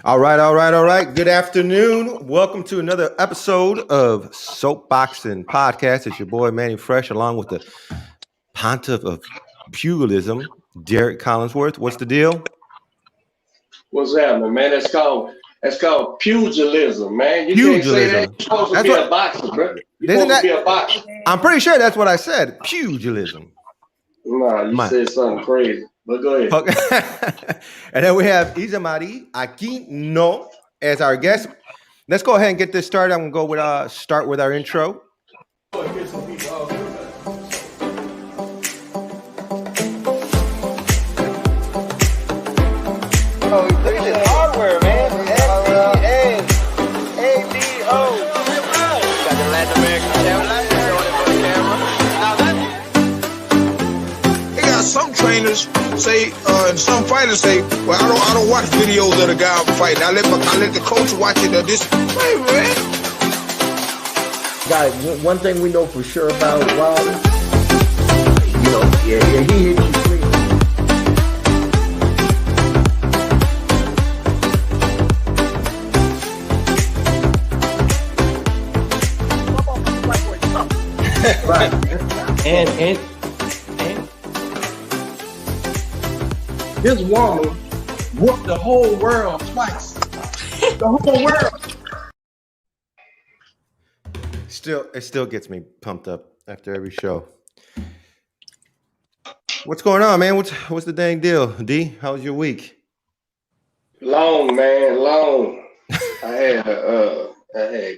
All right, all right, all right. Good afternoon. Welcome to another episode of Soapboxing Podcast. It's your boy Manny Fresh, along with the pontiff of pugilism, Derek Collinsworth. What's the deal? What's happening, man? That's called pugilism, man. You can't say that. Pugilism. You're supposed to That's be a what. boxer, bro. You're Isn't supposed to be that? a boxer. I'm pretty sure that's what I said. Pugilism. Nah, you My. said something crazy. But go ahead. And then we have Isamary Aquino as our guest. Let's go ahead and get this started. I'm gonna go with start with our intro. Oh, this is hardware, man. SDAABO. Got the Latin American camera. Showing it for the camera. Now They got some trainers say, and some fighters say, "Well, I don't watch videos of the guy fighting. I let the coach watch it." This, hey man. Guys, one thing we know for sure about Wilder, he hit you clean. Right. And this woman whooped the whole world twice. The whole world. It still gets me pumped up after every show. What's going on, man? What's the dang deal? D, how was your week? Long, man, long. I had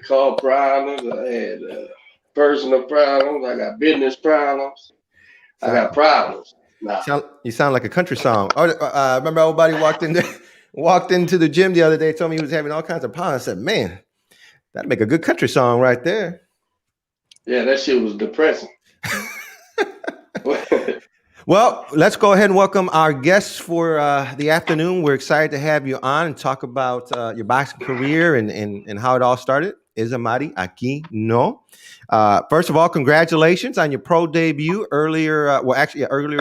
car problems. I had personal problems. I got business problems. I got problems. Nah. You sound like a country song. I remember everybody walked into the gym the other day, told me he was having all kinds of problems. I said, man, that'd make a good country song right there. Yeah, that shit was depressing. Well, let's go ahead and welcome our guests for the afternoon. We're excited to have you on and talk about your boxing career and how it all started. Isamary Aquino. First of all, congratulations on your pro debut earlier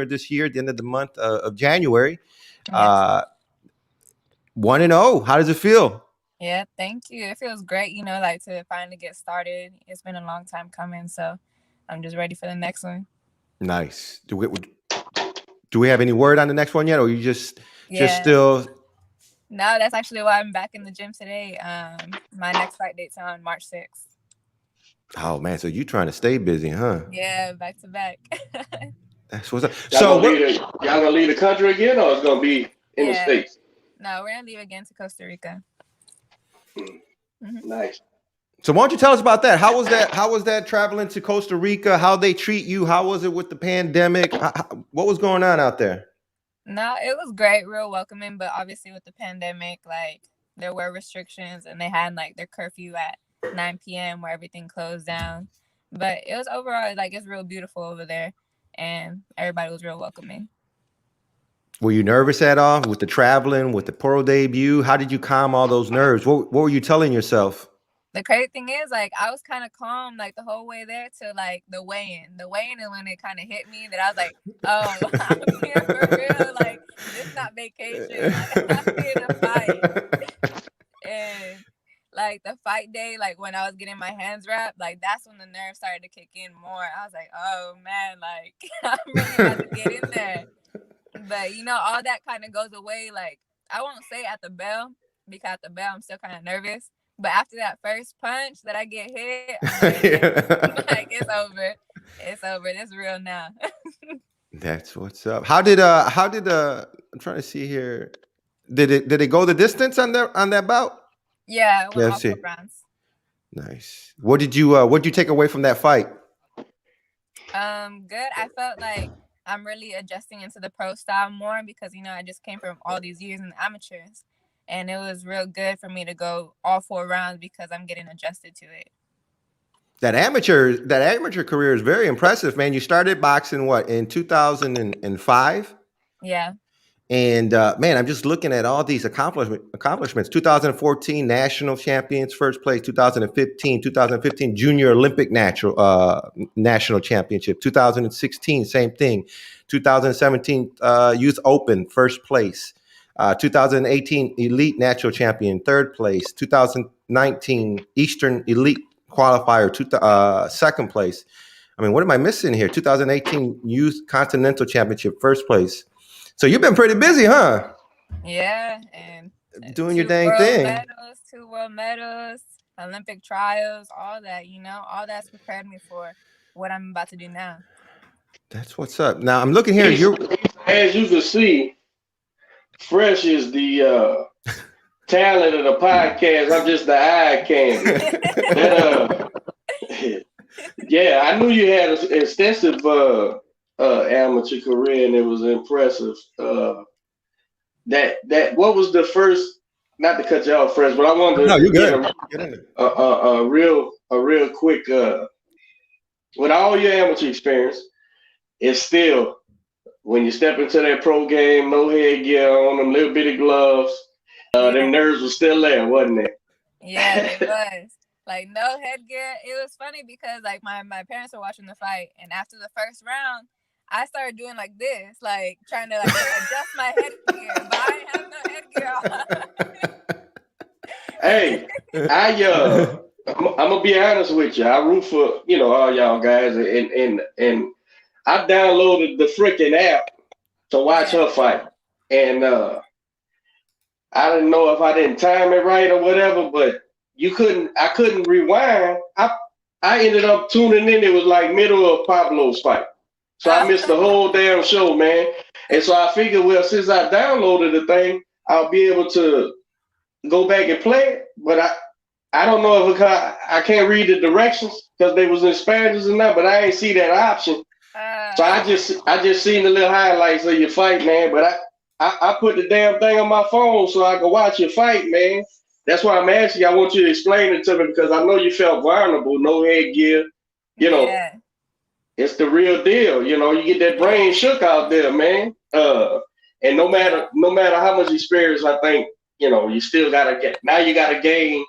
this year, at the end of the month of January. 1-0. How does it feel? Yeah, thank you. It feels great, to finally get started. It's been a long time coming, so I'm just ready for the next one. Nice. Do we have any word on the next one yet, or you just still? No, that's actually why I'm back in the gym today. My next fight date's on March 6th. Oh man, so you trying to stay busy, huh? Yeah, back to back. That's what's up. Y'all gonna leave the country again, or it's gonna be in the States? No, we're gonna leave again to Costa Rica. Mm-hmm. Nice. So why don't you tell us about that? How was that traveling to Costa Rica? How they treat you? How was it with the pandemic? What was going on out there? No, it was great, real welcoming. But obviously with the pandemic, there were restrictions and they had their curfew at 9 p.m. where everything closed down. But it was overall it's real beautiful over there, and everybody was real welcoming. Were you nervous at all with the traveling, with the pro debut? How did you calm all those nerves? What were you telling yourself? The crazy thing is, I was kind of calm, the whole way there to, the weigh-in. The weigh-in is when it kind of hit me that I was like, oh, I'm here for real. This is not vacation. I'm here to fight. And, the fight day, when I was getting my hands wrapped, that's when the nerves started to kick in more. I was like, oh, man, I'm really about to get in there. But, all that kind of goes away. I won't say at the bell, because at the bell, I'm still kind of nervous. But after that first punch that I get hit, it's over. It's over. It's real now. That's what's up. How did I'm trying to see here. Did it go the distance on that bout? Yeah, it went all 4 rounds. Nice. What did you take away from that fight? Good. I felt like I'm really adjusting into the pro style more because I just came from all these years in the amateurs. And it was real good for me to go all 4 rounds because I'm getting adjusted to it. That amateur career is very impressive, man. You started boxing in 2005? Yeah. And man, I'm just looking at all these accomplishments. 2014 national champions, first place. 2015 junior Olympic national championship. 2016, same thing. 2017 youth open, first place. 2018 Elite Natural Champion, third place. 2019 Eastern Elite Qualifier, second place. I mean, what am I missing here? 2018 Youth Continental Championship, first place. So you've been pretty busy, huh? Yeah, and Doing your dang thing. two world medals, Olympic trials, all that, all that's prepared me for what I'm about to do now. That's what's up. Now I'm looking here. As you can see, Fresh is the talent of the podcast. I'm just the eye candy. Yeah, I knew you had an extensive amateur career, and it was impressive. That what was the first? Not to cut you off, Fresh, but I wanted to get a real quick. With all your amateur experience, it's still when you step into that pro game, no headgear on, them little bitty gloves. Them nerves were still there, wasn't it? Yeah, it was. Like no headgear. It was funny because like my parents were watching the fight, and after the first round, I started doing like this, like trying to like adjust my headgear, but I didn't have no headgear on. Hey, I'm gonna be honest with you. I root for all y'all guys, and I downloaded the freaking app to watch her fight, and I didn't know if I didn't time it right or whatever, but I couldn't rewind. I ended up tuning in. It was like middle of Pablo's fight. So I missed the whole damn show, man. And so I figured, well, since I downloaded the thing, I'll be able to go back and play it. But I don't know if I can't read the directions because they was in Spanish and that, but I ain't see that option. So I just seen the little highlights of your fight, man. But I put the damn thing on my phone so I can watch your fight, man. That's why I'm asking you. I want you to explain it to me because I know you felt vulnerable, no headgear. Yeah. It's the real deal. You get that brain shook out there, man. And no matter how much experience, I think, you still gotta gain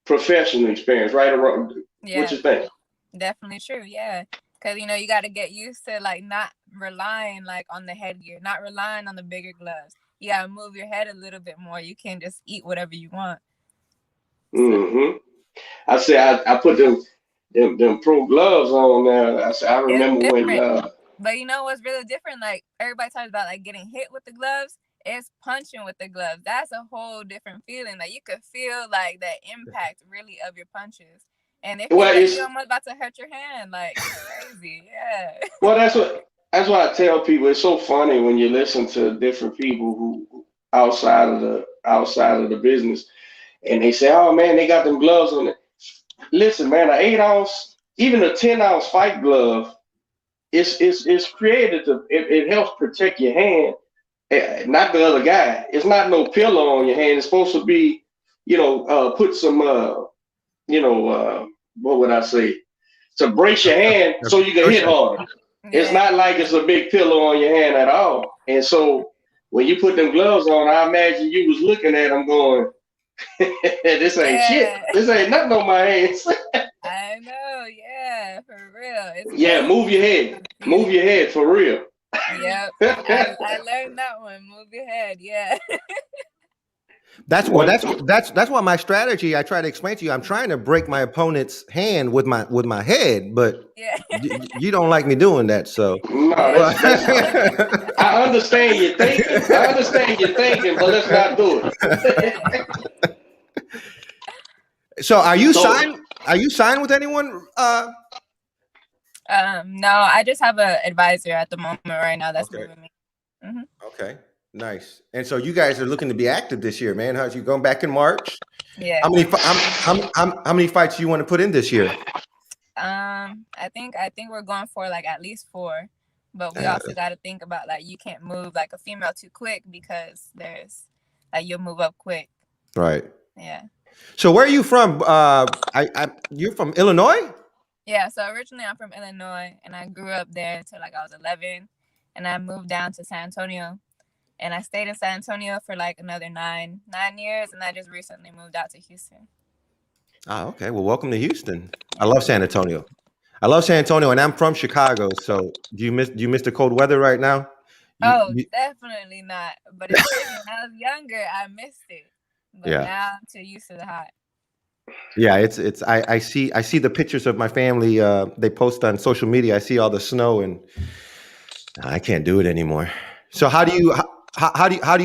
professional experience, right or wrong. Yeah. What you think? Definitely true, yeah. Because you got to get used to like not relying like on the headgear, not relying on the bigger gloves. You got to move your head a little bit more. You can't just eat whatever you want. Mm-hmm. I say I put them pro gloves on there. I remember when. But what's really different? Like everybody talks about like getting hit with the gloves. It's punching with the gloves. That's a whole different feeling. Like you could feel like the impact really of your punches. And if you're almost about to hurt your hand, like it's crazy, yeah. Well, that's what I tell people. It's so funny when you listen to different people who outside of the business, and they say, "Oh man, they got them gloves on it." Listen, man, an 8-ounce, even a 10-ounce fight glove, it's created it helps protect your hand, not the other guy. It's not no pillow on your hand. It's supposed to be, put some, what would I say, to brace your hand so you can hit harder. Yeah. It's not like it's a big pillow on your hand at all. And so when you put them gloves on, I imagine you was looking at them going, this ain't shit. This ain't nothing on my hands. I know, yeah, for real. It's move your head. Move your head for real. Yep. I learned that one. Move your head, yeah. That's why my strategy I try to explain to you. I'm trying to break my opponent's hand with my head, but you don't like me doing that. So no, I understand your thinking. But let's not do it. So are you signed? Are you signed with anyone? No, I just have an advisor at the moment right now that's moving me. Mm-hmm. Okay. Nice. And so you guys are looking to be active this year, man. How's you going back in March? Yeah. How many fights do you want to put in this year? I think we're going for like at least 4, but we also got to think about like you can't move like a female too quick because there's like you'll move up quick. Right. Yeah. So where are you from? You're from Illinois? Yeah. So originally I'm from Illinois, and I grew up there until like I was 11, and I moved down to San Antonio. And I stayed in San Antonio for like another 9 years, and I just recently moved out to Houston. Oh, okay. Well, welcome to Houston. I love San Antonio. And I'm from Chicago. So do you miss the cold weather right now? Oh, definitely not. But it's crazy. When I was younger, I missed it. But Yeah. now I'm too used to the hot. Yeah, it's I see the pictures of my family they post on social media. I see all the snow and I can't do it anymore. So how do you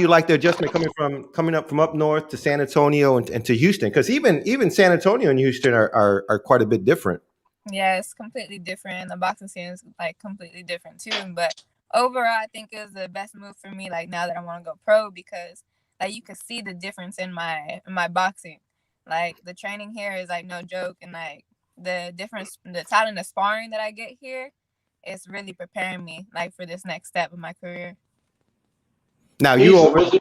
like the adjustment coming up from up north to San Antonio and to Houston? Because even San Antonio and Houston are quite a bit different. Yeah, it's completely different. The boxing scene is like completely different too. But overall, I think it was the best move for me. Like now that I want to go pro, because like you can see the difference in my boxing. Like the training here is like no joke, and like the difference, the talent of sparring that I get here, it's really preparing me like for this next step of my career. Now you Lisa, over was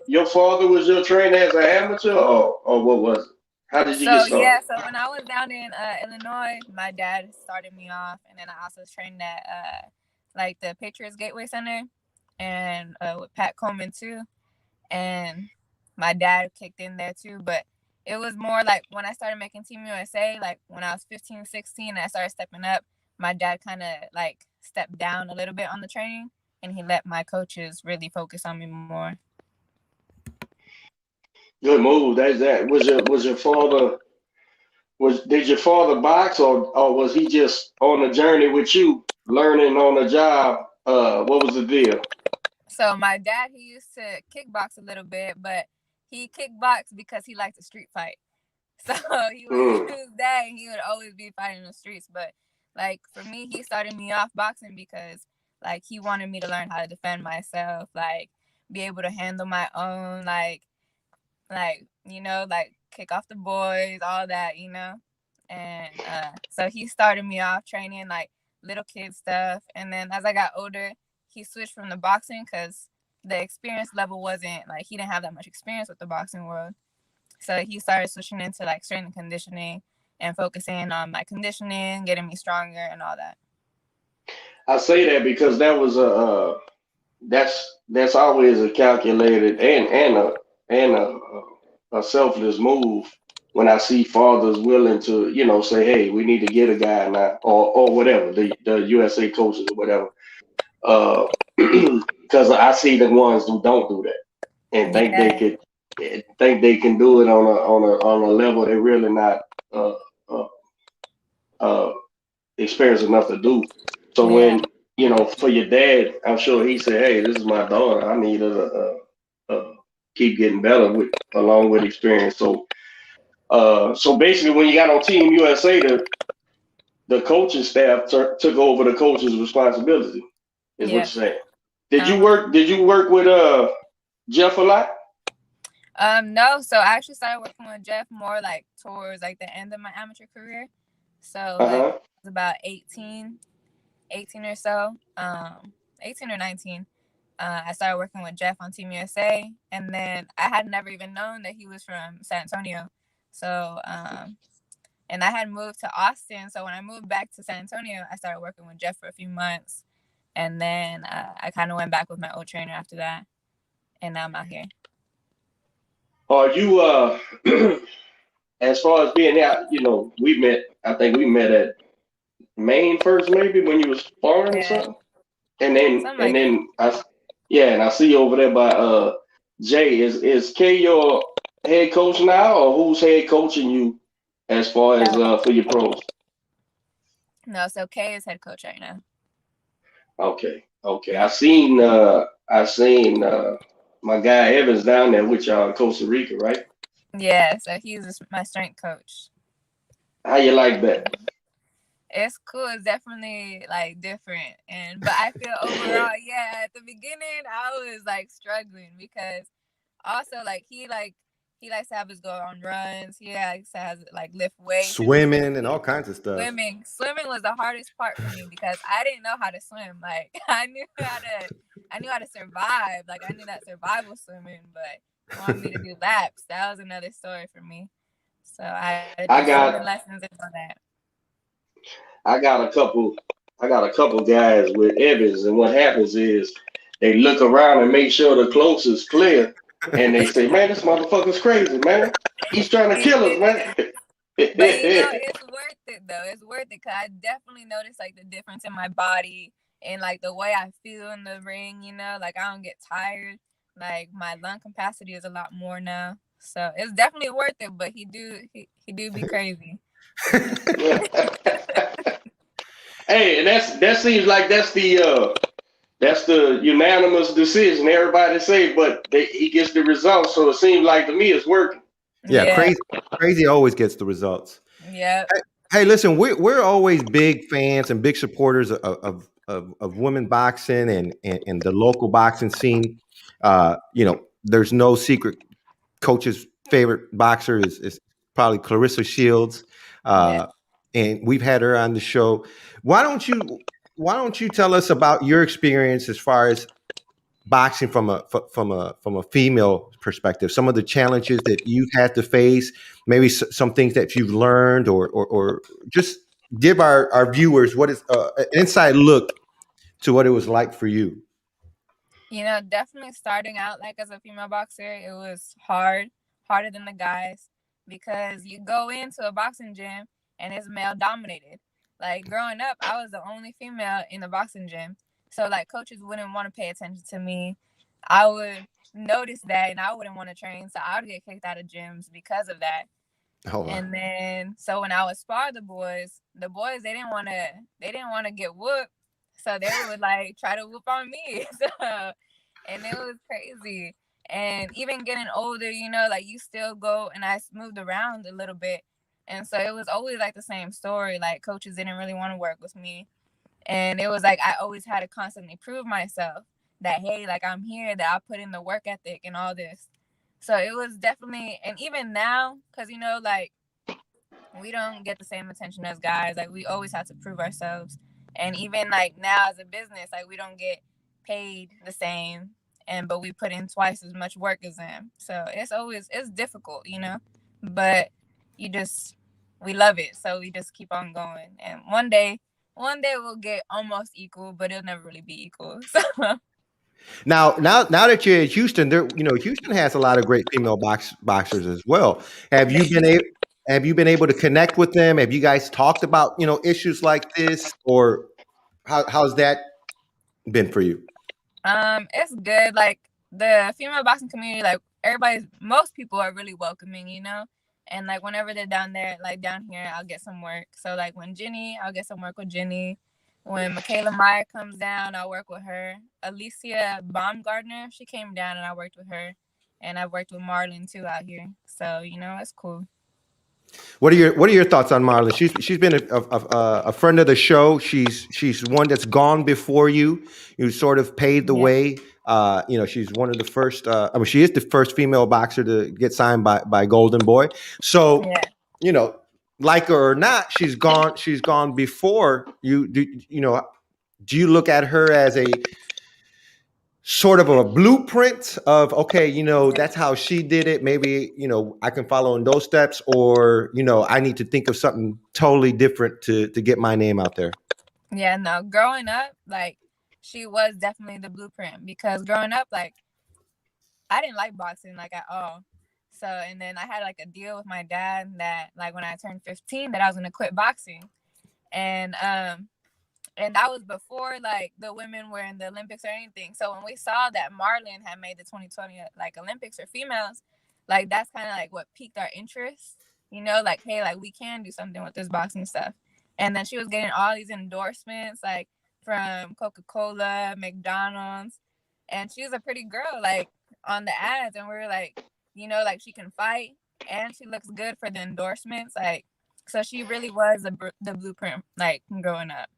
your father was your trainer as an amateur, or what was it? How did you get So started? yeah, so when I was down in Illinois, my dad started me off, and then I also trained at like the Patriots Gateway Center, and with Pat Coleman too, and my dad kicked in there too. But it was more like when I started making Team USA, like when I was 15, 16, and I started stepping up, my dad kind of like stepped down a little bit on the training, and he let my coaches really focus on me more. Good move. That's that. Was your father did your father box, or was he just on a journey with you, learning on the job? What was the deal? So my dad, he used to kickbox a little bit, but he kickboxed because he liked to street fight. So he would Mm. use that, and he would always be fighting in the streets. But like for me, he started me off boxing because like he wanted me to learn how to defend myself, like be able to handle my own, like like kick off the boys, all that. And so he started me off training like little kid stuff, and then as I got older, he switched from the boxing because the experience level wasn't like he didn't have that much experience with the boxing world. So he started switching into like strength and conditioning and focusing on my conditioning, getting me stronger and all that. I say that because that was that's always a calculated and a selfless move when I see fathers willing to say, hey, we need to get a guy now, or whatever, the USA coaches or whatever, because I see the ones who don't do that and Yeah, think they can do it on a level they're really not uh, uh, uh, experienced enough to do. So yeah, when for your dad, I'm sure he said, "Hey, this is my daughter. I need her to keep getting better along with experience." So basically, when you got on Team USA, the coaching staff took over the coach's responsibility. Is what yeah. you're saying? Did you Uh-huh. work? Did you work with Jeff a lot? No, so I actually started working with Jeff more like towards like the end of my amateur career. So Uh like huh. it was about 18 or so, 18 or 19. I started working with Jeff on Team USA, and then I had never even known that he was from San Antonio. So, and I had moved to Austin. So when I moved back to San Antonio, I started working with Jeff for a few months, and then I kind of went back with my old trainer after that, and now I'm out here. Are you as far as being out? We met. I think we met at Maine first, maybe when you was sparring or Yeah, something. And then something and like that. then and I see you over there by Jay. Is K your head coach now, or who's head coaching you as far as No, for your pros? no. So Kay is head coach right now. Okay, okay. Yeah, I seen my guy Evans down there with y'all in Costa Rica, right? yeah. So he's my strength coach. How you like that? It's cool. It's definitely like different, but I feel overall, yeah. At the beginning, I was like struggling because also he likes to have us go on runs. He likes to have like lift weights. It was swimming and really all kinds of stuff. swimming was the hardest part for me because I didn't know how to swim. Like I knew how to survive. Like I knew that survival swimming, but he wanted me to do laps. That was another story for me. So I had to I do swimming got lessons and all that. I got a couple guys with Evans, and what happens is they look around and make sure the close is clear, and they say, "Man, this motherfucker's crazy, man. He's trying to kill us, man." But it's worth it though. It's worth it because I definitely noticed like the difference in my body and like the way I feel in the ring, you know, like I don't get tired. Like my lung capacity is a lot more now. So it's definitely worth it, but he do be crazy. Hey, and that seems like that's the unanimous decision. Everybody say, but he gets the results. So it seems like to me it's working. Yeah, Yeah. crazy always gets the results. Yep. Hey, listen, we're always big fans and big supporters of women boxing and the local boxing scene. There's no secret. Coach's favorite boxer is probably Clarissa Shields, Yeah. and we've had her on the show. Why don't you tell us about your experience as far as boxing from a female perspective, some of the challenges that you've had to face, maybe some things that you've learned, or just give our viewers what is an inside look to what it was like for you. You know, definitely starting out like as a female boxer, it was harder than the guys, because you go into a boxing gym and it's male dominated. Like growing up, I was the only female in the boxing gym. So like coaches wouldn't want to pay attention to me. I would notice that and I wouldn't want to train. So I would get kicked out of gyms because of that. Oh, wow. And then so when I would spar the boys they didn't want to get whooped. So they would like try to whoop on me. So and it was crazy. And even getting older, you know, like you still go, and I moved around a little bit. And so it was always like the same story. Like coaches didn't really want to work with me. And it was like I always had to constantly prove myself that, hey, like I'm here, that I put in the work ethic and all this. So it was definitely, and even now, because, you know, like we don't get the same attention as guys. Like we always have to prove ourselves. And even like now as a business, like we don't get paid the same, but we put in twice as much work as them. So it's difficult, you know. But you just we love it. So we just keep on going. And one day we'll get almost equal, but it'll never really be equal. So Now that you're in Houston, Houston has a lot of great female boxers as well. Have you they been able have you been able to connect with them? Have you guys talked about issues like this, or how's that been for you? it's good. Like the female boxing community, like most people are really welcoming, you know. And like whenever they're down there, like down here, I'll get some work. So like I'll get some work with Jenny. When Michaela Meyer comes down, I'll work with her. Alicia Baumgartner, she came down and I worked with her. And I've worked with Marlon too out here. So, you know, it's cool. What are your thoughts on Marlon? She's been a friend of the show. She's one that's gone before you. You sort of paved the Yeah. way. She's one of the first. She is the first female boxer to get signed by Golden Boy. So, Yeah. you know, like her or not, she's gone. She's gone before you. Do you look at her as a sort of a blueprint of, okay, that's how she did it, maybe I can follow in those steps, or I need to think of something totally different to get my name out there? Yeah, no, growing up, like she was definitely the blueprint, because growing up, like I didn't like boxing like at all. So, and then I had like a deal with my dad that like when I turned 15 that I was going to quit boxing. And and that was before like the women were in the Olympics or anything. So when we saw that Marlon had made the 2020 like Olympics for females, like that's kind of like what piqued our interest, you know, like, hey, like we can do something with this boxing stuff. And then she was getting all these endorsements like from Coca-Cola, McDonald's, and she was a pretty girl like on the ads, and we were like, you know, like she can fight and she looks good for the endorsements, like so she really was the blueprint like growing up.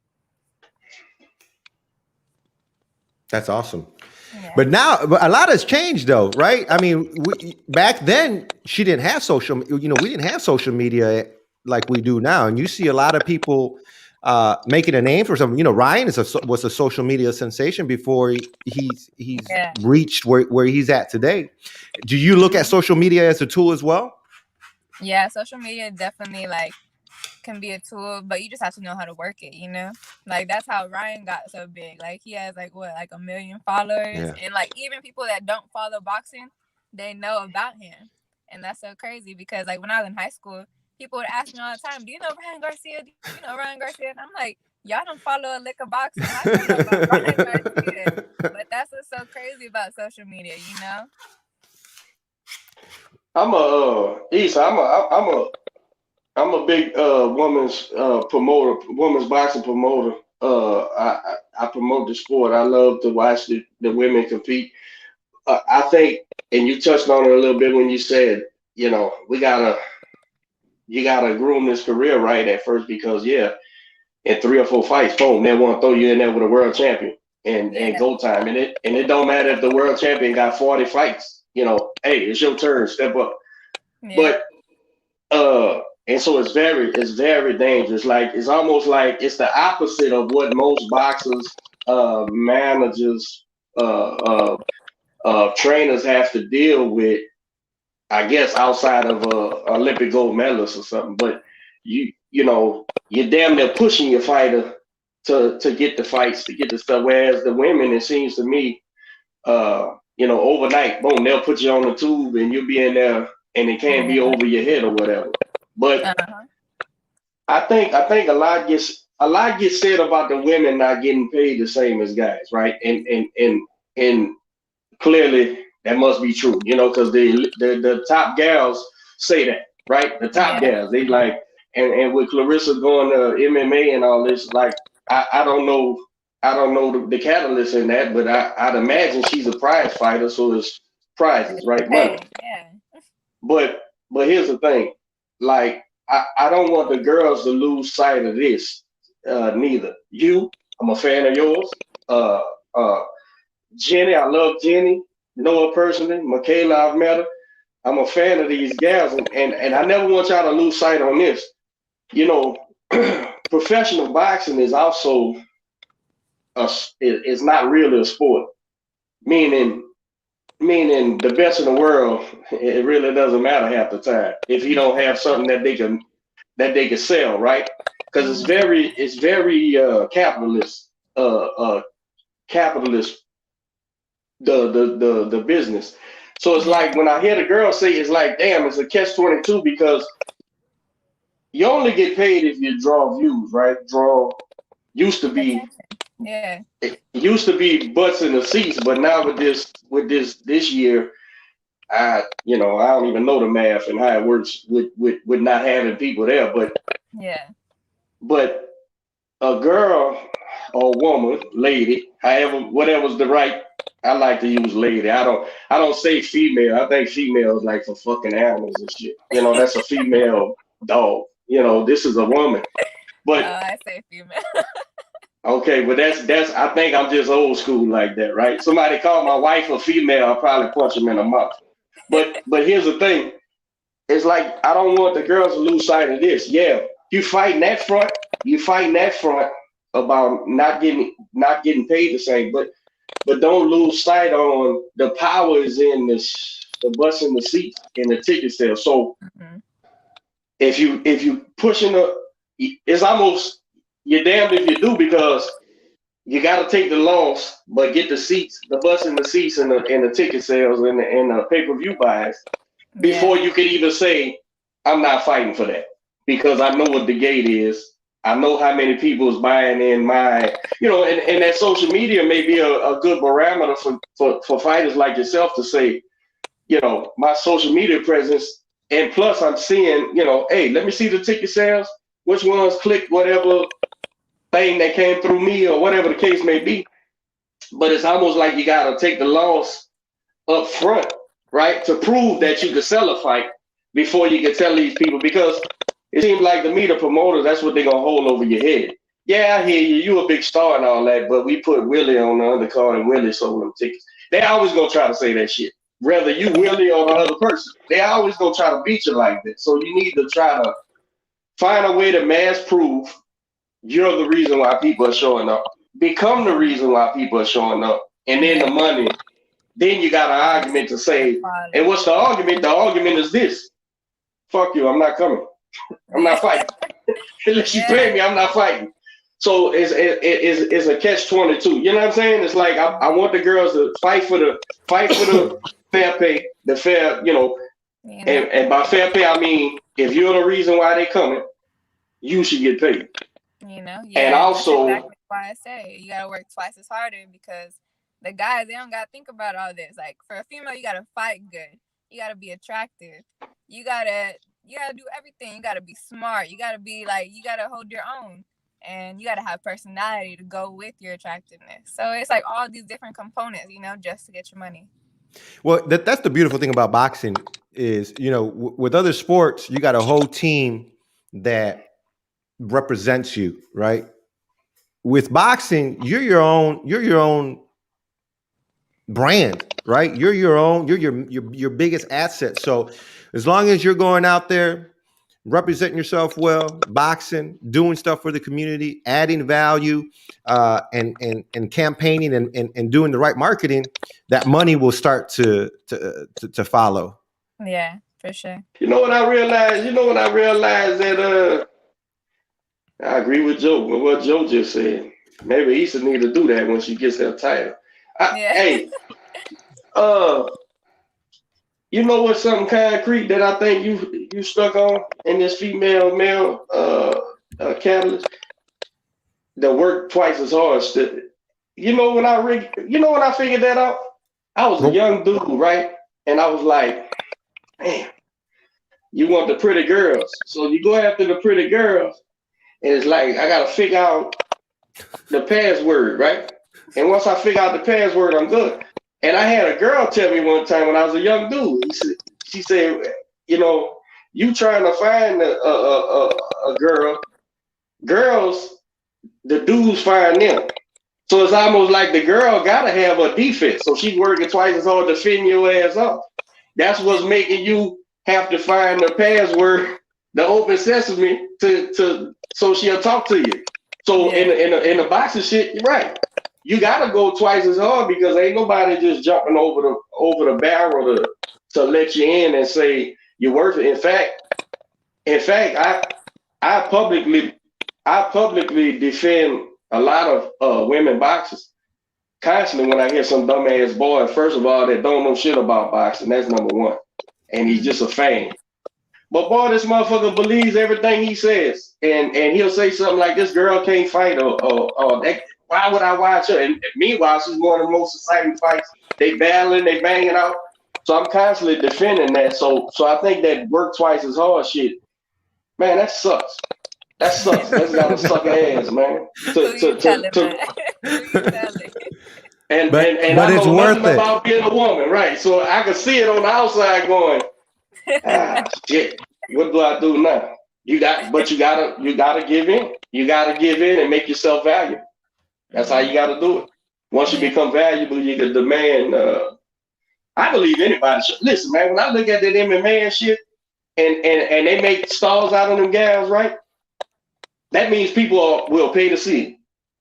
That's awesome. Yeah. But a lot has changed, though, right? I mean, back then she didn't have we didn't have social media like we do now, and you see a lot of people making a name for something. Ryan was a social media sensation before he's Yeah. reached where he's at today. Do you look at social media as a tool as well? Yeah, social media definitely like can be a tool, but you just have to know how to work it, you know? Like that's how Ryan got so big. Like he has like 1 million followers, Yeah. and like even people that don't follow boxing, they know about him. And that's so crazy, because like when I was in high school, people would ask me all the time, "Do you know Ryan Garcia? Do you know Ryan Garcia?" And I'm like, y'all don't follow a lick of boxing. I don't know about Brian Garcia. But that's what's so crazy about social media, you know? I'm a big promoter, women's boxing promoter. I promote the sport. I love to watch the women compete. I think, and you touched on it a little bit when you said, you gotta groom this career right at first because in 3 or 4 fights, boom, they want to throw you in there with a world champion and go time. And it don't matter if the world champion got 40 fights. Hey, it's your turn, step up. Yeah. But and so it's very dangerous. Like it's almost like it's the opposite of what most boxers, managers, trainers have to deal with. I guess outside of Olympic gold medalists or something. But you're damn near pushing your fighter to get the fights, to get the stuff. Whereas the women, it seems to me, overnight, boom, they'll put you on the tube and you'll be in there, and it can't be over your head or whatever. But I think a lot gets said about the women not getting paid the same as guys, right? And clearly that must be true, because the top gals say that, right? The top gals, they like, and with Clarissa going to MMA and all this, like I don't know the catalyst in that, but I'd imagine she's a prize fighter, so it's prizes, right? Money. Yeah. But here's the thing, like I don't want the girls to lose sight of this. Neither. I'm a fan of yours. Jenny, I love Jenny. Know her personally. Michaela, I've met her. I'm a fan of these gals, and I never want y'all to lose sight on this. Professional boxing is also it's not really a sport. Meaning the best in the world, it really doesn't matter half the time if you don't have something that they can sell, right? Because it's very capitalist, the business. So it's like when I hear the girl say, it's like, damn, it's a catch-22 because you only get paid if you draw views, right? Used to be it used to be butts in the seats, but now with this year, I don't even know the math and how it works with not having people there, but a girl or woman, lady, however, whatever's the right. I like to use lady. I don't say female. I think female is like for fucking animals and shit. That's a female dog. This is a woman. But I say female. Okay, but that's I think I'm just old school like that, right? Somebody call my wife a female, I'll probably punch him in the mouth. But here's the thing. It's like I don't want the girls to lose sight of this. Yeah, you fighting that front about not getting paid the same, but don't lose sight on the power is in the bus in the seats and the ticket sales. So if you pushing it's almost you're damned if you do, because you got to take the loss, but get the seats, the bus in the seats, and the ticket sales and the pay-per-view buys before you can even say, I'm not fighting for that, because I know what the gate is. I know how many people is buying in my, and that social media may be a good barometer for fighters like yourself to say, my social media presence, and plus I'm seeing, hey, let me see the ticket sales, which ones clicked, whatever thing that came through me or whatever the case may be. But it's almost like you got to take the loss up front, right, to prove that you can sell a fight before you can tell these people, because it seems like to me, the promoters, that's what they're going to hold over your head. Yeah, I hear you. You a big star and all that, but we put Willie on the undercard and Willie sold them tickets. They always going to try to say that shit. Whether you Willie or the other person, they always going to try to beat you like that. So you need to try to find a way to mass prove you're the reason why people are showing up. Become the reason why people are showing up. And then the money, then you got an argument to say, and what's the argument? The argument is this. Fuck you, I'm not coming. I'm not fighting. Unless you pay me, I'm not fighting. So it's a catch-22. You know what I'm saying? It's like I want the girls to fight for the fair pay, the fair, and by fair pay I mean if you're the reason why they coming, you should get paid. You know, And yeah, that's also, exactly why I say you gotta work twice as harder because the guys they don't gotta think about all this. Like for a female, you gotta fight good, you gotta be attractive, you gotta you gotta do everything. You gotta be smart. You gotta be like you gotta hold your own, and you gotta have personality to go with your attractiveness. So it's like all these different components, you know, just to get your money. Well, that's the beautiful thing about boxing is, with other sports, you got a whole team that represents you, right? With boxing, you're your own brand, right? You're your biggest asset. So as long as you're going out there representing yourself well, boxing, doing stuff for the community, adding value, and campaigning and doing the right marketing, that money will start to follow. Yeah, for sure. you know what I realized? You know what I realized that I agree with Joe with what Joe just said. Maybe Issa need to do that when she gets her title. Yeah. Hey, uh, you know what's something concrete that I think you stuck on in this female male catalyst that worked twice as hard. You know when I figured that out, I was a Well, young dude, right? And I was like, man, you want the pretty girls, so you go after the pretty girls, and it's like I gotta figure out the password, right? And once I figure out the password, I'm good. And I had a girl tell me one time when I was a young dude. She said, you know, you trying to find a girl, girls, the dudes find them. So it's almost like the girl gotta have a defense. So she's working twice as hard to fend your ass off. That's what's making you have to find the password, the open sesame to so she'll talk to you. So Yeah. in the boxing shit, you're right. You gotta go twice as hard because ain't nobody just jumping over the barrel to let you in and say you're worth it. In fact, I publicly I publicly defend a lot of women boxers constantly when I hear some dumbass boy, first of all, that don't know shit about boxing. That's number one. And he's just a fan. But boy, this motherfucker believes everything he says. And he'll say something like this girl can't fight or that, why would I watch her? And meanwhile, she's one of the most exciting fights. They battling, they banging out. So I'm constantly defending that. So I think that work twice as hard shit, man, that sucks. That sucks. That's gotta suck ass, man. Who you telling, man? Who you telling? And but and and but I it's know worth nothing it. about being a woman, right? So I can see it on the outside going, shit. What do I do now? But you gotta give in. You gotta give in and make yourself valuable. That's how you gotta do it. Once you Yeah. become valuable, you can demand. I believe anybody should listen, man. When I look at that MMA and shit, and they make stars out of them gals, right? That means will pay to see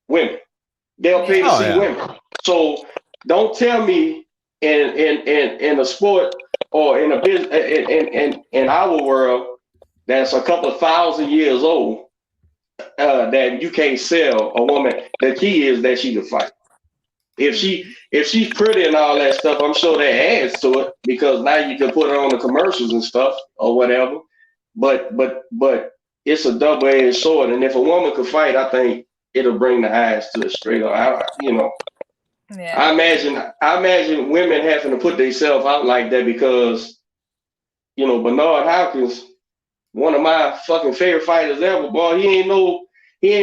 women. They'll pay to Yeah. Oh see yeah. women. So don't tell me in a sport or in a business in our world that's a couple of thousand years old that you can't sell a woman. The key is that she can fight. If she's pretty and all that stuff, I'm sure that adds to it because now you can put her on the commercials and stuff or whatever. But it's a double-edged sword, and if a woman could fight, I think it'll bring the eyes to it straight up. Yeah. I imagine women having to put themselves out like that because Bernard Hopkins, one of my fucking favorite fighters ever, boy. He ain't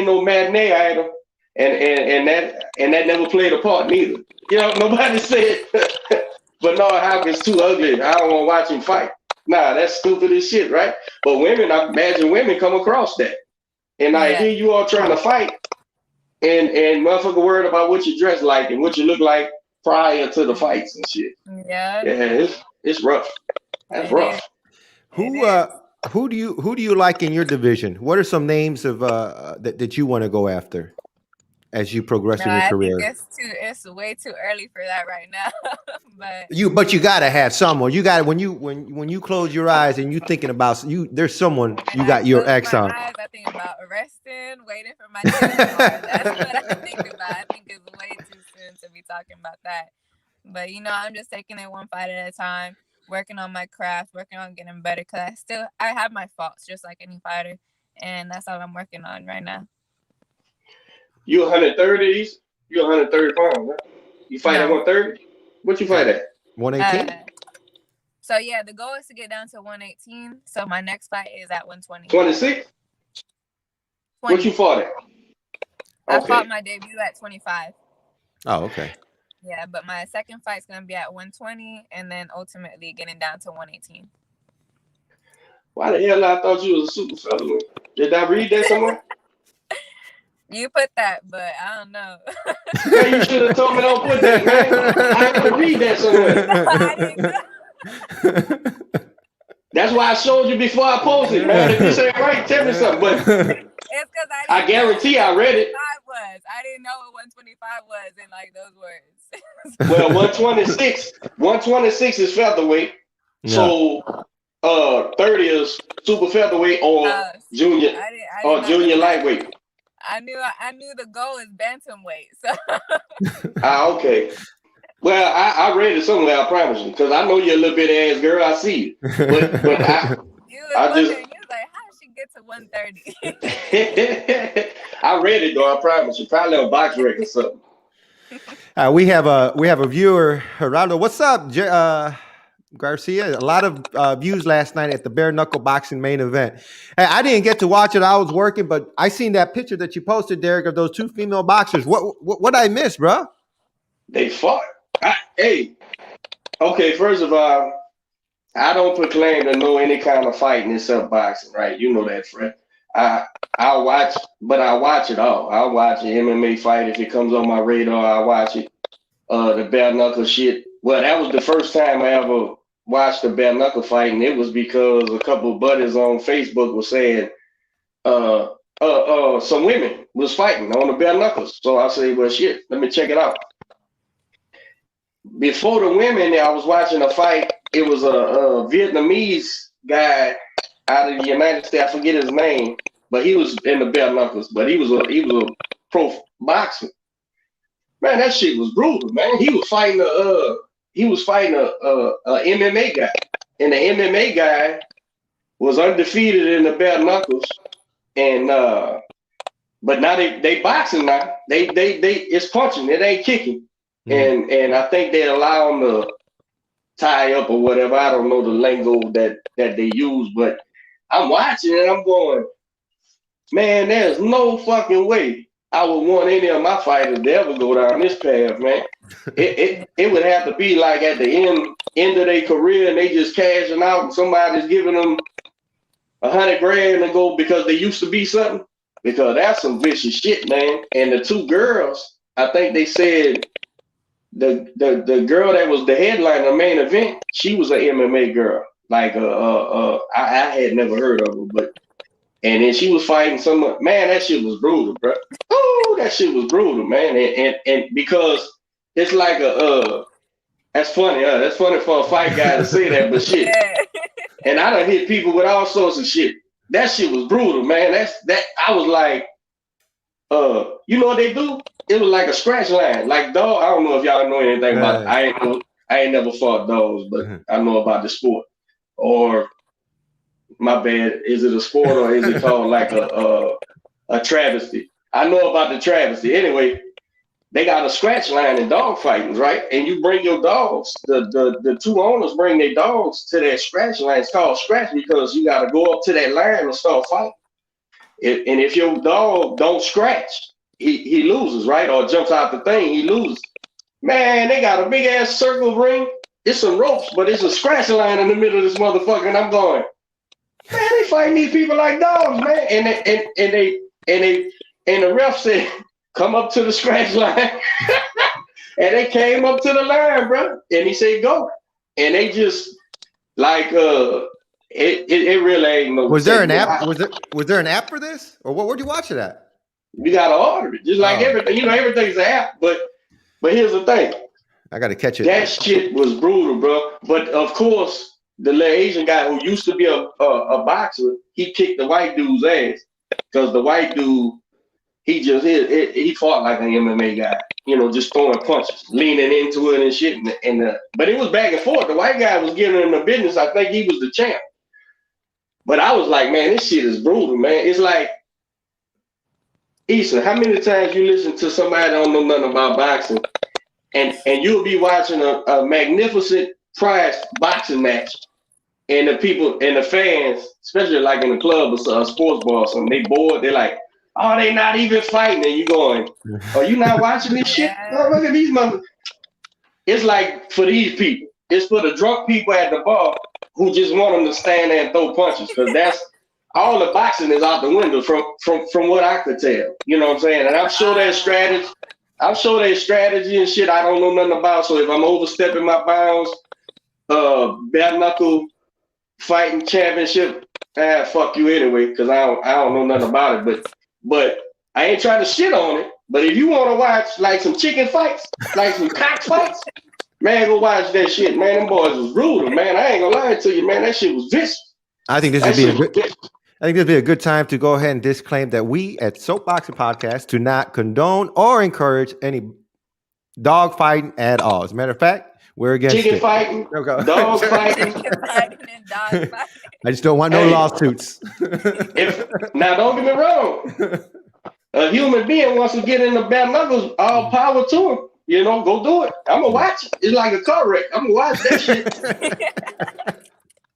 no matinee idol, and that never played a part neither. Nobody said Bernard Hopkins too ugly. I don't want to watch him fight. Nah, that's stupid as shit, right? But women, I imagine women come across that, and I Yeah. hear you all trying to fight, and motherfucker worried about what you dress like and what you look like prior to the fights and shit. Yeah. Yeah, it's rough. That's It is. rough. It Who is. who do you like in your division? What are some names of that you want to go after as you progress No, in your I think career? it's way too early for that right now. But But you gotta have someone. You got when you close your eyes and you thinking about you. There's someone when you I got your close ex my on. eyes, I think about arresting, waiting for my day to start. That's what I think about. I think it's way too soon to be talking about that. But I'm just taking it one fight at a time, working on my craft, working on getting better. Cause I have my faults, just like any fighter, and that's all I'm working on right now. You 130s? You 130 pounds, right? You fight at No. 130? What you fight at? 118. So yeah, the goal is to get down to 118. So my next fight is at 120. 26? 20. What you fought at? I Okay. fought my debut at 25. Oh, okay. Yeah, but my second fight's gonna be at 120, and then ultimately getting down to 118. Why the hell I thought you was a super featherweight? Did I read that somewhere? You put that, but I don't know. Man, you should have told me don't put that, man. I had to read that somewhere. No, I didn't know. That's why I showed you before I posted, man. If this ain't right, tell me something. But It's because I guarantee I read it. I didn't know what 125 was in like those words. Well, 126 is featherweight. Yeah. So 30 is super featherweight or junior I or didn't junior know. lightweight. I knew the goal is bantamweight. So Okay. Well, I read it somewhere, I promise you, because I know you're a little bit ass girl. I see it. But you I was just wondering, you was like, how did she get to 130? I read it though, I promise you. Probably on box rec or something. We have a viewer, Gerardo. What's up, Garcia? A lot of views last night at the bare knuckle boxing main event. Hey, I didn't get to watch it. I was working, but I seen that picture that you posted, Derek, of those two female boxers. What I missed, bro? They fought. Okay, first of all, I don't proclaim to know any kind of fighting except boxing, right? You know that, Fred. I watch, but I watch it all. I watch an MMA fight if it comes on my radar. I watch it. The bare knuckle shit. Well, that was the first time I ever watched a bare knuckle fight, and it was because a couple of buddies on Facebook were saying, some women was fighting on the bare knuckles. So I said, well, shit, let me check it out. Before the women, I was watching a fight. It was a Vietnamese guy out of the United States. I forget his name, but he was in the bare knuckles. But he was a pro boxer. Man, that shit was brutal, man. He was fighting a MMA guy, and the MMA guy was undefeated in the bare knuckles. And but now they boxing now. They it's punching. It ain't kicking. And I think they allow them to tie up or whatever. I don't know the lingo that they use, but I'm watching and I'm going, man, there's no fucking way I would want any of my fighters to ever go down this path, man. It would have to be like at the end of their career and they just cashing out and somebody's giving them $100,000 to go because they used to be something. Because that's some vicious shit, man. And the two girls, I think they said the girl that was the headline of the main event, she was an MMA girl. Like I had never heard of her, but and then she was fighting someone. Man, that shit was brutal, bro. Oh, that shit was brutal, man. And because it's like that's funny, that's funny for a fight guy to say that, but shit. And I done hit people with all sorts of shit. That shit was brutal, man. That I was like, you know what they do? It was like a scratch line, like dog. I don't know if y'all know anything about it. I ain't never fought dogs, but I know about the sport. Or my bad, is it a sport or is it called like a travesty? I know about the travesty. Anyway, they got a scratch line in dog fighting, right? And you bring your dogs. The two owners bring their dogs to that scratch line. It's called scratch because you got to go up to that line and start fighting. And if your dog don't scratch, he loses, right? Or jumps out the thing, he loses. Man, they got a big ass circle ring. It's some ropes, but it's a scratch line in the middle of this motherfucker. And I'm going, man, they fighting these people like dogs, man. And the ref said, come up to the scratch line. And they came up to the line, bro. And he said, go. And they just like it really ain't no. Was there an app? Was there an app for this? Or where'd you watch it at? You gotta order it. Just like everything. You know, everything's an app, but here's the thing. I gotta catch it. That shit was brutal, bro. But of course, the little Asian guy who used to be a boxer, he kicked the white dude's ass. Because the white dude, he fought like an MMA guy, you know, just throwing punches, leaning into it and shit. But it was back and forth. The white guy was giving him the business. I think he was the champ. But I was like, man, this shit is brutal, man. It's like Issa, how many times you listen to somebody that don't know nothing about boxing, and you'll be watching a magnificent prize boxing match, and the people and the fans, especially like in the club or a sports bar or something, they bored. They're like, "Oh, they not even fighting," and you going, "Are you not watching this shit? Oh, look at these mother." It's like for these people, it's for the drunk people at the bar who just want them to stand there and throw punches, because that's all the boxing is out the window from what I could tell. You know what I'm saying? And I'm sure there's strategy. I'm sure there's strategy and shit I don't know nothing about. So if I'm overstepping my bounds, bare knuckle fighting championship, fuck you anyway, because I don't know nothing about it. But I ain't trying to shit on it. But if you want to watch like some chicken fights, like some cock fights, man, go watch that shit, man. Them boys was brutal, man. I ain't gonna lie to you, man. That shit was vicious. I think this would be a good time to go ahead and disclaim that we at Soapboxing Podcast do not condone or encourage any dog fighting at all. As a matter of fact, we're against chicken fighting, dog fighting, and dog fighting. I just don't want no lawsuits. Now, don't get me wrong. A human being wants to get in the bare knuckles, all power to him. You know, go do it. I'm gonna watch it. It's like a car wreck. I'm gonna watch that shit.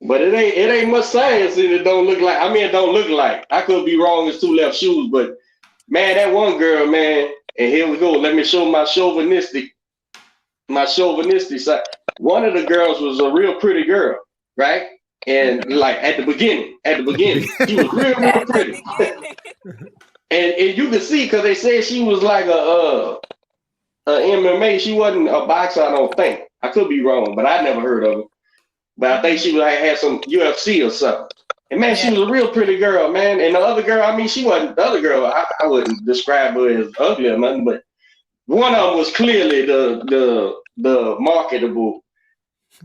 But it ain't much science in it. Don't look like. I mean, it don't look like. I could be wrong as two left shoes, but man, that one girl, man. And here we go. Let me show my chauvinistic side. One of the girls was a real pretty girl, right? And like at the beginning, she was real pretty. And you could see, because they said she was like a MMA. She wasn't a boxer, I don't think. I could be wrong, but I never heard of her. But I think she was like had some UFC or something. And man, she was a real pretty girl, man. And the other girl, I mean, she wasn't the other girl. I wouldn't describe her as ugly or nothing, but one of them was clearly the marketable.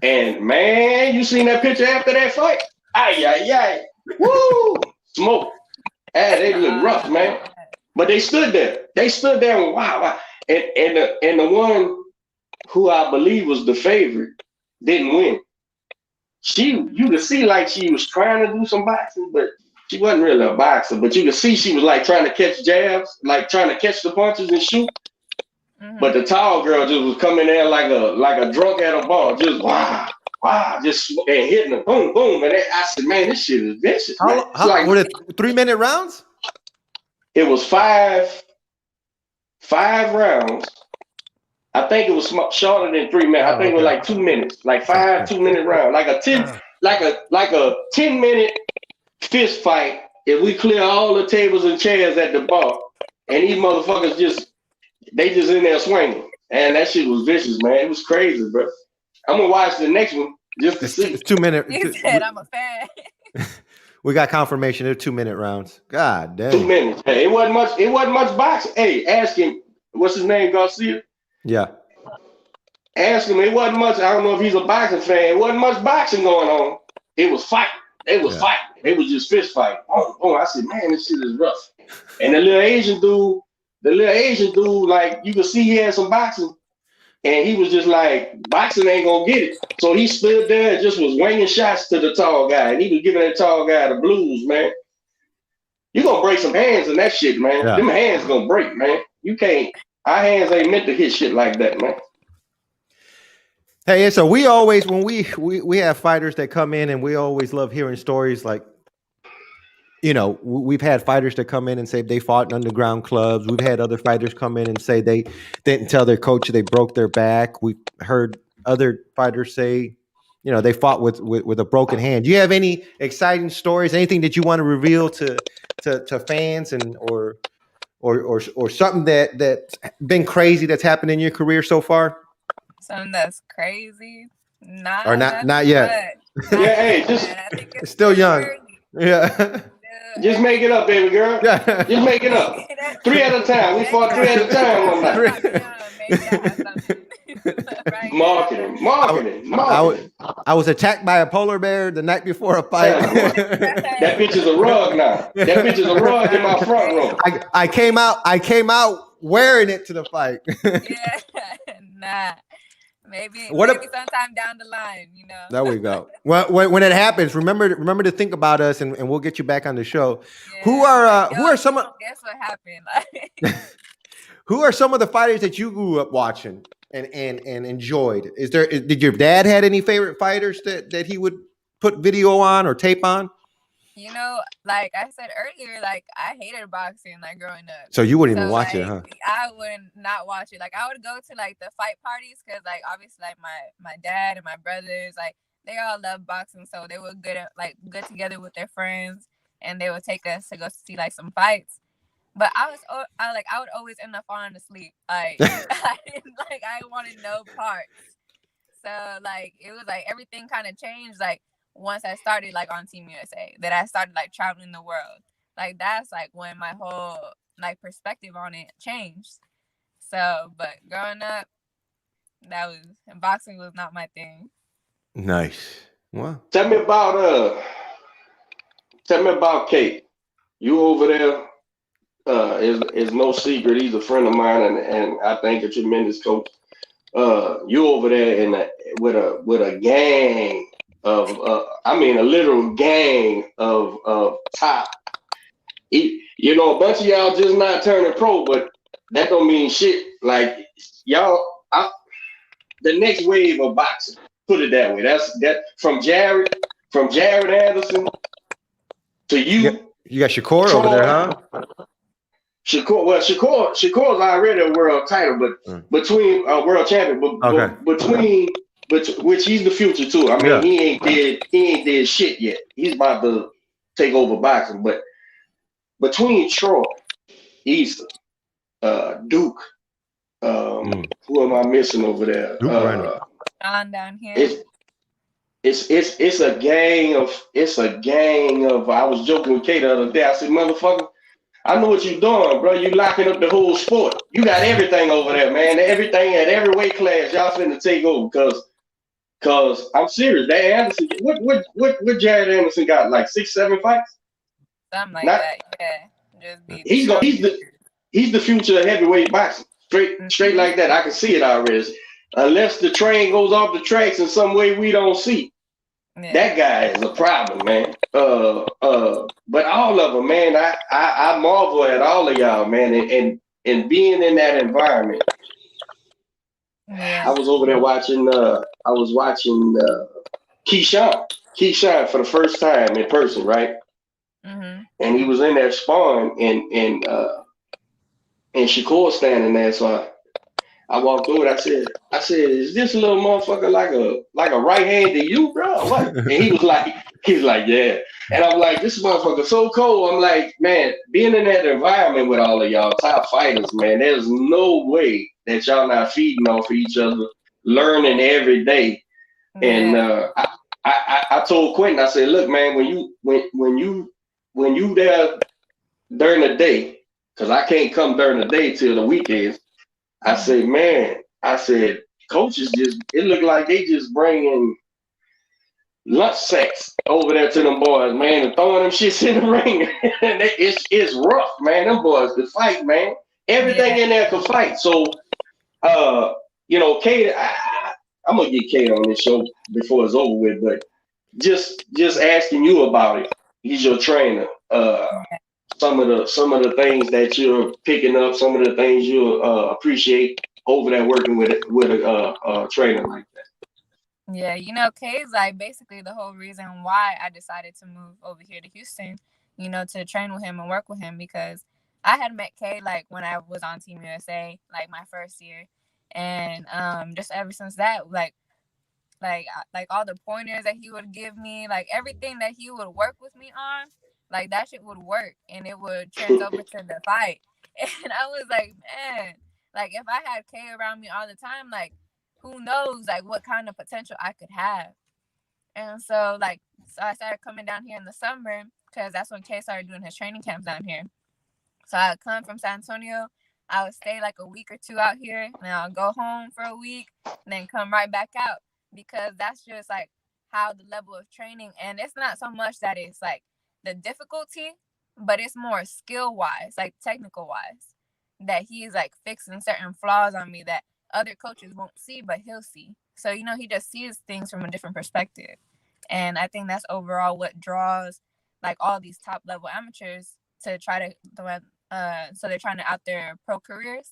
And man, you seen that picture after that fight? Ay. Woo! Smoke. They look rough, man. But they stood there. And wow. And the one who I believe was the favorite didn't win. You could see like she was trying to do some boxing, but she wasn't really a boxer. But you could see she was like trying to catch jabs, like trying to catch the punches and shoot. Mm-hmm. But the tall girl just was coming there like a drunk at a bar, just wow, just and hitting them, boom, boom. And I said, man, this shit is vicious. How were it 3-minute rounds? It was five rounds. I think it was shorter than 3 minutes. I think it was like 2 minutes, like 5 2-minute rounds, like a 10-minute fist fight. If we clear all the tables and chairs at the bar, and these motherfuckers just in there swinging, and that shit was vicious, man. It was crazy, bro. I'm gonna watch the next one just to see. It's 2 minutes. You said I'm a fan. We got confirmation. They're 2-minute rounds. God damn. 2 minutes. Hey, it wasn't much boxing. Hey, ask him. What's his name? Garcia. Yeah. Ask him. It wasn't much. I don't know if he's a boxing fan. It wasn't much boxing going on. It was fighting. They was fighting. They was just fist fighting. Oh, I said, man, this shit is rough. And the little Asian dude, like you could see he had some boxing. And he was just like, boxing ain't gonna get it. So he stood there and just was winging shots to the tall guy. And he was giving that tall guy the blues, man. You gonna break some hands in that shit, man. Yeah. Them hands gonna break, man. You can't. Our hands ain't meant to hit shit like that, man. Hey, and so we always, when we have fighters that come in, and we always love hearing stories like, you know, we've had fighters that come in and say they fought in underground clubs. We've had other fighters come in and say they didn't tell their coach they broke their back. We've heard other fighters say, you know, they fought with a broken hand. Do you have any exciting stories? Anything that you want to reveal to fans and or something that's been crazy that's happened in your career so far? Something that's crazy? Not yet. Yeah, hey, just it's still young. Yeah. Just make it up, baby girl. Just make it up. 3 at a time. We fought 3 at a time one night. Marketing. I was attacked by a polar bear the night before a fight. That bitch is a rug now. That bitch is a rug in my front room. I came out wearing it to the fight. Yeah, Maybe What if- sometime down the line, you know. There we go. Well, when it happens, remember to think about us, and we'll get you back on the show. Who Yeah. are Yo, some you of don't guess what happened? Like, who are some of the fighters that you grew up watching and enjoyed? Did your dad had any favorite fighters that he would put video on or tape on? you know, like I said earlier, like I hated boxing like growing up. So you wouldn't even So watch it, like huh? I would not watch it. Like I would go to like the fight parties because like obviously like my dad and my brothers like they all love boxing, so they would good together with their friends, and they would take us to go see like some fights. But I would always end up falling asleep. Like I wanted no parts. So like it was like everything kind of changed like once I started like on Team USA, that I started like traveling the world. Like that's like when my whole like perspective on it changed. So, but growing up, boxing was not my thing. Nice. Well, Tell me about Kate. You over there is no secret. He's a friend of mine, and I think a tremendous coach. You over there with a gang of I mean a literal gang of top. You know, a bunch of y'all just not turning pro, but that don't mean shit. Like y'all, the next wave of boxing. Put it that way. That's from Jared Anderson to you. you got Shakur over there, huh? Shakur's already a world title, but between world champion, but which he's the future too. I mean, he ain't did shit yet. He's about to take over boxing, but between Troy, Issa, Duke, who am I missing over there? Duke On down here. It's a gang of. I was joking with Kate the other day. I said, motherfucker, I know what you're doing, bro. You locking up the whole sport. You got everything over there, man. Everything at every weight class. Y'all finna take over, cause I'm serious. That Anderson, what Jared Anderson got? Like 6-7 fights? Something like that. Yeah. Just be he's the future of heavyweight boxing. Straight like that. I can see it already. Unless the train goes off the tracks in some way we don't see. Yeah. That guy is a problem, man. But all of them, man, I marvel at all of y'all, man, and being in that environment. Yeah. I was over there watching. I was watching Keyshawn for the first time in person, right? Mm-hmm. And he was in there sparring, and Shakur standing there, so I walked through it. I said, is this little motherfucker like a right hand to you, bro? What? And he was like, yeah. And I'm like, this motherfucker so cold. I'm like, man, being in that environment with all of y'all top fighters, man, there's no way that y'all not feeding off of each other, learning every day. Yeah. And I told Quentin, I said, look, man, when you there during the day, because I can't come during the day till the weekends. I said, man, coaches it looked like they just bringing lunch sacks over there to them boys, man, and throwing them shits in the ring. And it's rough, man. Them boys could fight, man. Everything in there could fight. So, you know, Kate, I'm going to get Kate on this show before it's over with, but just asking you about it. He's your trainer. Some of the things that you're picking up, some of the things you appreciate over there working with a trainer like that. Yeah, you know, Kay is like basically the whole reason why I decided to move over here to Houston, you know, to train with him and work with him, because I had met Kay like when I was on Team USA, like my first year, and just ever since that, like all the pointers that he would give me, like everything that he would work with me on. Like that shit would work and it would trans over to the fight. And I was like, man, like if I had Kay around me all the time, like who knows like what kind of potential I could have. And so I started coming down here in the summer because that's when Kay started doing his training camps down here. So I would come from San Antonio, I would stay like a week or two out here, and I'll go home for a week and then come right back out, because that's just like how the level of training, and it's not so much that it's like the difficulty, but it's more skill wise, like technical wise, that he's like fixing certain flaws on me that other coaches won't see, but he'll see. So, you know, he just sees things from a different perspective. And I think that's overall what draws like all these top level amateurs to try to, so they're trying to out their pro careers.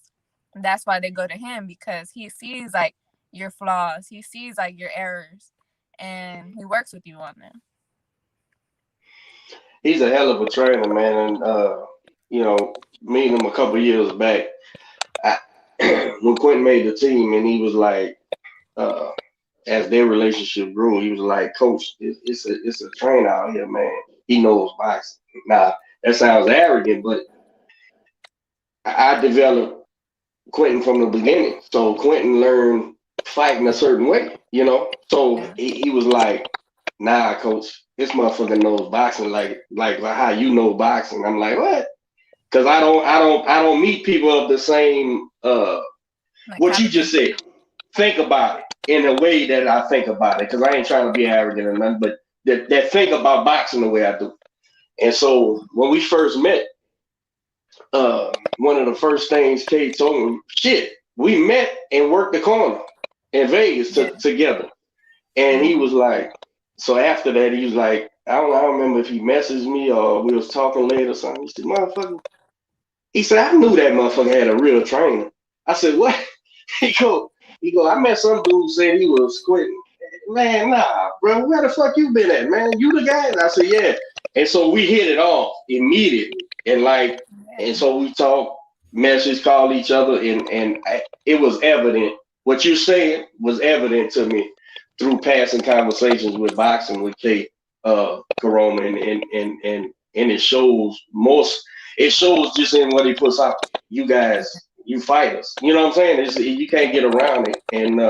And that's why they go to him, because he sees like your flaws, he sees like your errors, and he works with you on them. He's a hell of a trainer, man. And you know, meeting him a couple years back, I, when Quentin made the team, and he was like, uh, as their relationship grew, he was like, "Coach, it's a trainer out here, man. He knows boxing." Now that sounds arrogant, but I developed Quentin from the beginning, so Quentin learned fighting a certain way, you know. So he was like, "Nah, coach, this motherfucker knows boxing like how you know boxing." I'm like, "What?" Because I don't meet people of the same Like what you just said. Think about it in a way that I think about it, because I ain't trying to be arrogant or nothing, but that think about boxing the way I do. And so when we first met, one of the first things Kate told me, shit, we met and worked the corner in Vegas together. And he was like, so after that, he was like, I don't remember if he messaged me or we was talking later or something. He said, motherfucker. He said, I knew that motherfucker had a real trainer. I said, what? He go, I met some dude said he was quitting. Man, nah, bro, where the fuck you been at, man? You the guy? And I said, yeah. And so we hit it off immediately. And so we talked, message, called each other, and it was evident. What you saying was evident to me through passing conversations with boxing with Kate Corona, and it shows just in what he puts out. You guys, you fighters, you know what I'm saying? You can't get around it. And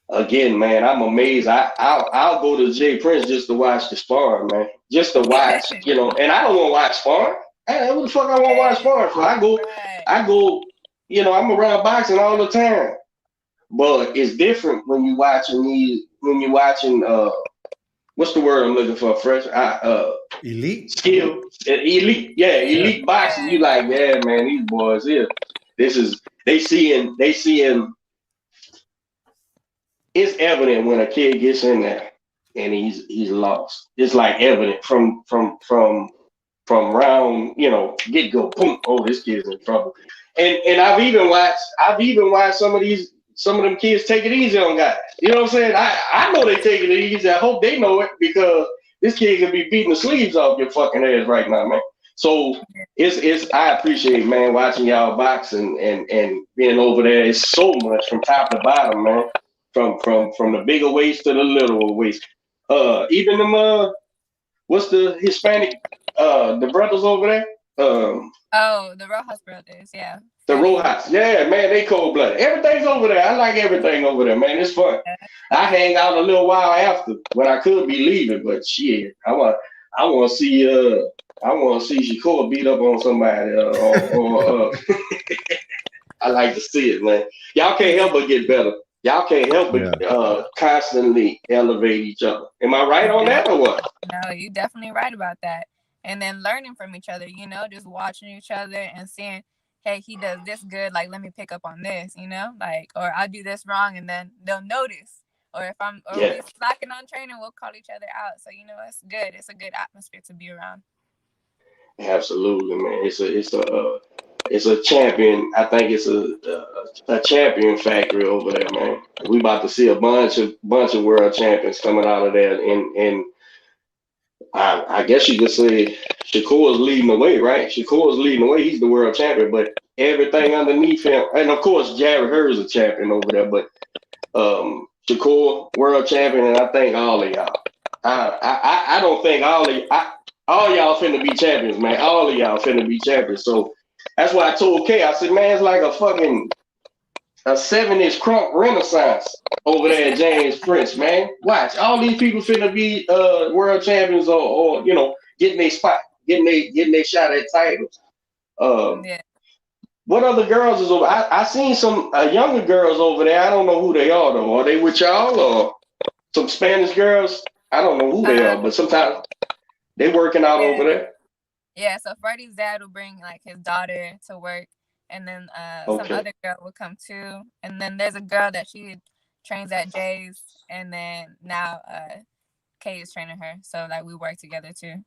again, man, I'm amazed. I'll go to Jay Prince just to watch the sparring, man, just to watch, you know. And I don't want to watch sparring. What the fuck I want to watch sparring for? I go, you know, I'm around boxing all the time. But it's different when you watching what's the word I'm looking for? Fresh Elite skill, elite, elite boxing. You like, yeah, man, these boys here. They seeing. It's evident when a kid gets in there and he's lost. It's like evident from round, you know, get go, boom. Oh, this kid's in trouble. And I've even watched some of them kids take it easy on guys. You know what I'm saying? I know they take it easy. I hope they know it, because this kid can be beating the sleeves off your fucking ass right now, man. So I appreciate, man, watching y'all box and being over there. It's so much from top to bottom, man. From the bigger weights to the littler weights. Even them what's the Hispanic the brothers over there? The Rojas brothers, yeah. The Rojas, yeah, man, they cold blooded. Everything's over there. I like everything over there, man. It's fun. I hang out a little while after when I could be leaving, but shit, I want to see Shakur beat up on somebody, or I like to see it, man. Y'all can't help but get better. Y'all can't help but constantly elevate each other. Am I right on that or what? No, you're definitely right about that. And then learning from each other, you know, just watching each other and seeing, hey, he does this good, like, let me pick up on this, you know, like, or I'll do this wrong, and then they'll notice. Or if we're slacking on training, we'll call each other out. So, you know, it's good. It's a good atmosphere to be around. Absolutely, man. It's a champion. I think it's a champion factory over there, man. We about to see a bunch of world champions coming out of there, and I guess you could say Shakur's leading the way, right? Shakur's leading the way. He's the world champion, but everything underneath him, and of course Jared Hurd's a champion over there, but Shakur world champion, and I think all of y'all. I don't think all y'all finna be champions, man. All of y'all finna be champions. So that's why I told Kay, I said, man, it's like a 7-inch crunk renaissance over there at James Prince, man. Watch, all these people finna be world champions, or you know, getting their spot, getting their shot at titles. What other girls is over? I seen some younger girls over there. I don't know who they are though. Are they with y'all or some Spanish girls? I don't know who they are, but sometimes they working out over there. Yeah, so Freddie's dad will bring like his daughter to work, and then some Okay. other girl would come too. And then there's a girl that she trains at Jay's, and then now Kay is training her. So like we work together too.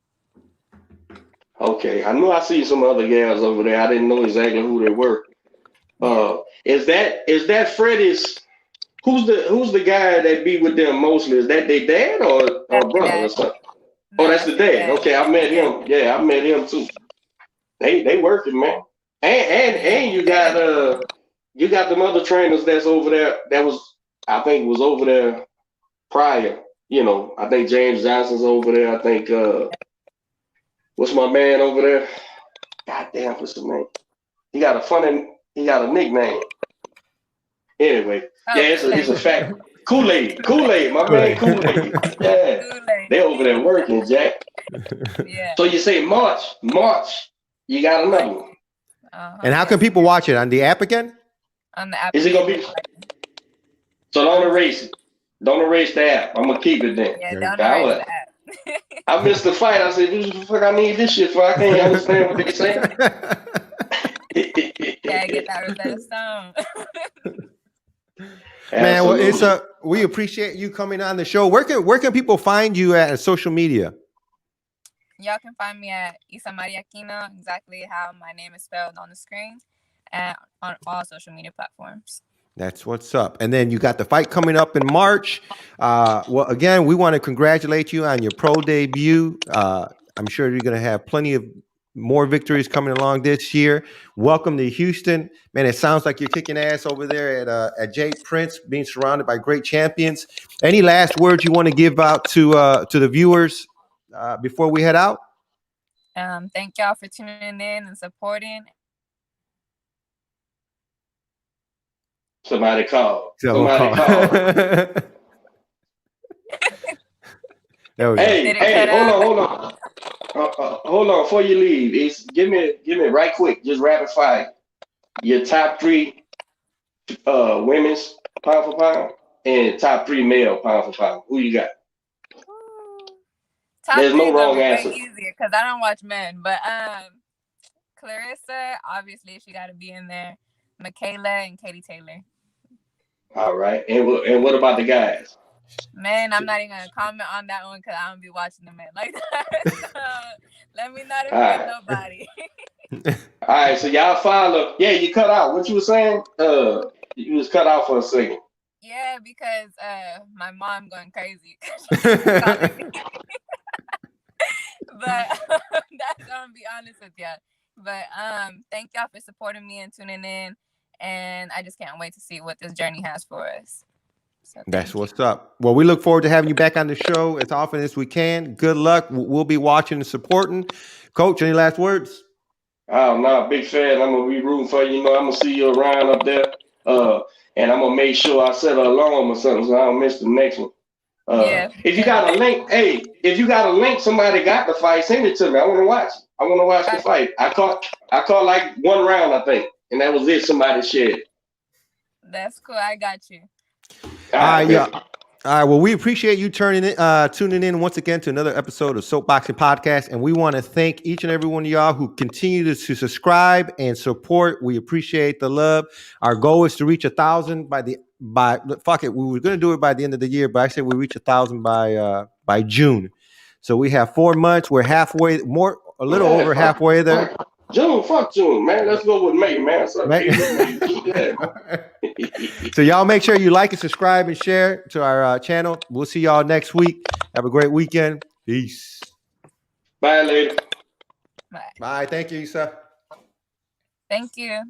Okay. I knew I see some other gals over there. I didn't know exactly who they were. Yeah. Is that Freddie's? Who's the guy that be with them mostly? Is that their dad or That's the brother or dad. something? No, Oh, that's that's the his dad. dad. Okay, I met Yeah. him. Yeah, I met him too. They working, man. And you got them other trainers that's over there. I think was over there prior. I think James Johnson's over there. I think what's my man over there? God damn, what's his name? He got a nickname. Anyway, Oh, yeah, it's a fact. Kool-Aid, my man Kool-Aid. Yeah, Kool-Aid. they over there working, Jack. Yeah. So you say March, you got another one. And how can people watch it on the app again? On the app? Is it gonna be? So don't erase it. Don't erase the app. I'm gonna keep it then. Yeah, don't erase the app. I missed the fight. I said, "What the fuck? I need this shit for? I can't understand what they saying." Yeah, get that Rosetta Stone. Man, well, we appreciate you coming on the show. Where can people find you at social media? Y'all can find me at Isamary Aquino, exactly how my name is spelled on the screen, and on all social media platforms. That's what's up. And then you got the fight coming up in March. Well, again, we want to congratulate you on your pro debut. I'm sure you're going to have plenty of more victories coming along this year. Welcome to Houston. Man, it sounds like you're kicking ass over there at Jay Prince, being surrounded by great champions. Any last words you want to give out to the viewers before we head out? Thank y'all for tuning in and supporting. Somebody call. Hey, hold on. Hold on. Before you leave, give me right quick, just rapid fire. Your top 3 women's pound for pound and top 3 male pound for pound. Who you got? There's no wrong answer. Easier because I don't watch men, but Clarissa, obviously she got to be in there. Michaela and Katie Taylor. All right, and what about the guys? Man, I'm not even gonna comment on that one because I don't be watching the men like that. So, let me not offend nobody. All right, so y'all follow. Yeah, you cut out. What you were saying? You was cut out for a second. Yeah, because my mom going crazy. But that's gonna be honest with y'all. But thank y'all for supporting me and tuning in, and I just can't wait to see what this journey has for us. So that's what's up. Well, we look forward to having you back on the show as often as we can. Good luck. We'll be watching and supporting. Coach, any last words? Oh no, big fan. I'm gonna be rooting for you. I'm gonna see you around up there. And I'm gonna make sure I set an alarm or something so I don't miss the next one. If you got a link, somebody got the fight, send it to me. I want to watch. I want to watch the fight. I caught like one round, I think, and that was it. Somebody shared. That's cool. I got you. All right, yeah. All right. Well, we appreciate you tuning in once again to another episode of Soapboxing Podcast, and we want to thank each and every one of y'all who continue to subscribe and support. We appreciate the love. Our goal is to reach 1,000 by fuck it. We were going to do it by the end of the year, but I said we reach 1,000 by June. So we have 4 months. We're halfway, a little over halfway there. Fuck June, man. Let's go with May, man. So y'all make sure you like and subscribe and share to our channel. We'll see y'all next week. Have a great weekend. Peace. Bye, lady. Bye. Bye. Thank you, Isa. Thank you.